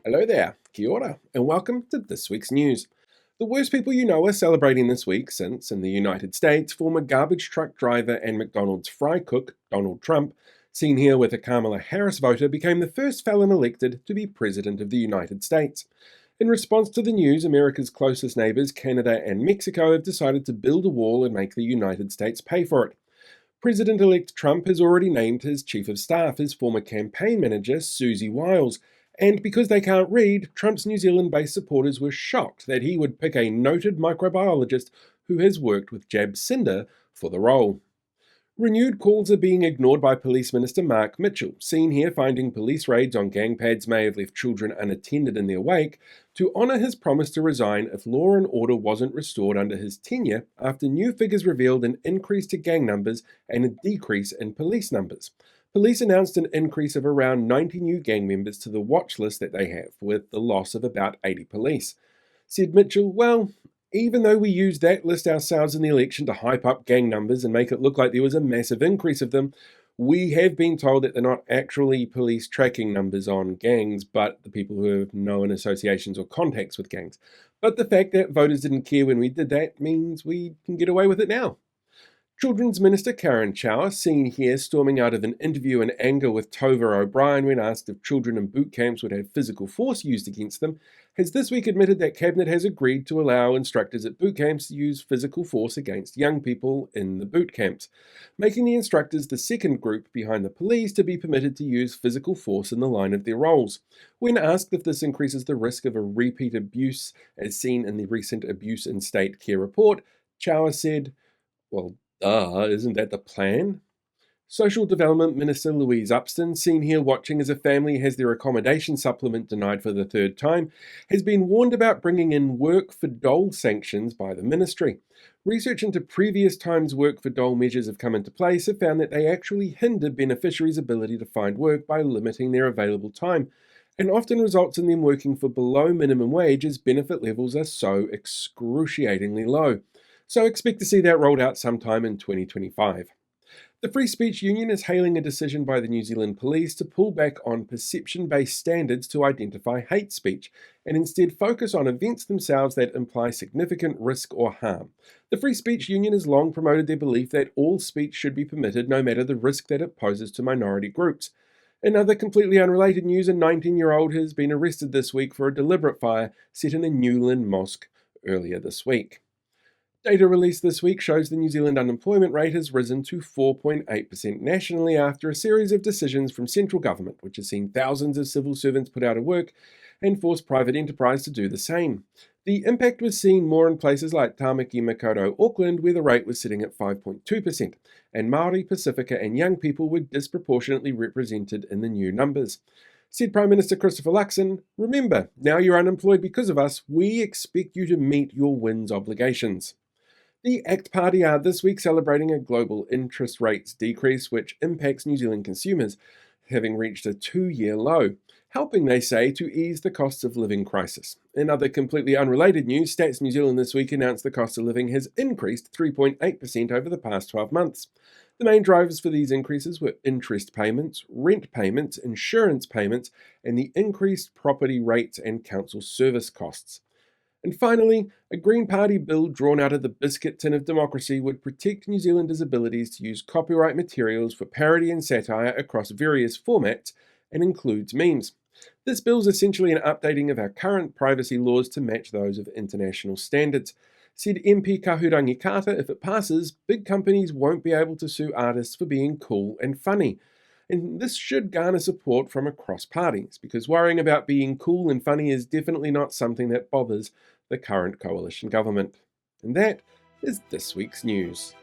Hello there, kia ora, and welcome to this week's news. The worst people you know are celebrating this week since, in the United States, former garbage truck driver and McDonald's fry cook Donald Trump, seen here with a Kamala Harris voter, became the first felon elected to be President of the United States. In response to the news, America's closest neighbors, Canada and Mexico, have decided to build a wall and make the United States pay for it. President elect Trump has already named his chief of staff his former campaign manager, Susie Wiles. And because they can't read, Trump's New Zealand based supporters were shocked that he would pick a noted microbiologist who has worked with Cinder for the role. Renewed calls are being ignored by Police Minister Mark Mitchell, seen here finding police raids on gang pads may have left children unattended in their wake, to honour his promise to resign if law and order wasn't restored under his tenure after new figures revealed an increase to gang numbers and a decrease in police numbers. Police announced an increase of around 90 new gang members to the watch list that they have, with the loss of about 80 police. Said Mitchell, well, even though we used that list ourselves in the election to hype up gang numbers and make it look like there was a massive increase of them, we have been told that they're not actually police tracking numbers on gangs, but the people who have known associations or contacts with gangs. But the fact that voters didn't care when we did that means we can get away with it now. Children's Minister Karen Chow, seen here storming out of an interview in anger with Tova O'Brien when asked if children in boot camps would have physical force used against them, has this week admitted that Cabinet has agreed to allow instructors at boot camps to use physical force against young people in the boot camps, making the instructors the second group behind the police to be permitted to use physical force in the line of their roles. When asked if this increases the risk of a repeat abuse, as seen in the recent Abuse in State Care report, Chow said, well, isn't that the plan? Social Development Minister Louise Upston, seen here watching as a family has their accommodation supplement denied for the third time, has been warned about bringing in work for dole sanctions by the ministry. Research into previous times work for dole measures have come into place have found that they actually hinder beneficiaries' ability to find work by limiting their available time, and often results in them working for below minimum wage as benefit levels are so excruciatingly low. So expect to see that rolled out sometime in 2025. The Free Speech Union is hailing a decision by the New Zealand Police to pull back on perception-based standards to identify hate speech and instead focus on events themselves that imply significant risk or harm. The Free Speech Union has long promoted their belief that all speech should be permitted no matter the risk that it poses to minority groups. In other completely unrelated news, a 19-year-old has been arrested this week for a deliberate fire set in a Newland mosque earlier this week. Data released this week shows the New Zealand unemployment rate has risen to 4.8% nationally after a series of decisions from central government, which has seen thousands of civil servants put out of work and forced private enterprise to do the same. The impact was seen more in places like Tāmaki Makaurau, Auckland, where the rate was sitting at 5.2%, and Māori, Pacifica and young people were disproportionately represented in the new numbers. Said Prime Minister Christopher Luxon, remember, now you're unemployed because of us, we expect you to meet your WINS obligations. The ACT Party are this week celebrating a global interest rates decrease which impacts New Zealand consumers, having reached a 2-year low, helping, they say, to ease the cost of living crisis. In other completely unrelated news, Stats New Zealand this week announced the cost of living has increased 3.8% over the past 12 months. The main drivers for these increases were interest payments, rent payments, insurance payments, and the increased property rates and council service costs. And finally, a Green Party bill drawn out of the biscuit tin of democracy would protect New Zealanders' abilities to use copyright materials for parody and satire across various formats and includes memes. This bill is essentially an updating of our current privacy laws to match those of international standards. Said MP Kahurangi Carter, if it passes, big companies won't be able to sue artists for being cool and funny. And this should garner support from across parties, because worrying about being cool and funny is definitely not something that bothers the current coalition government. And that is this week's news.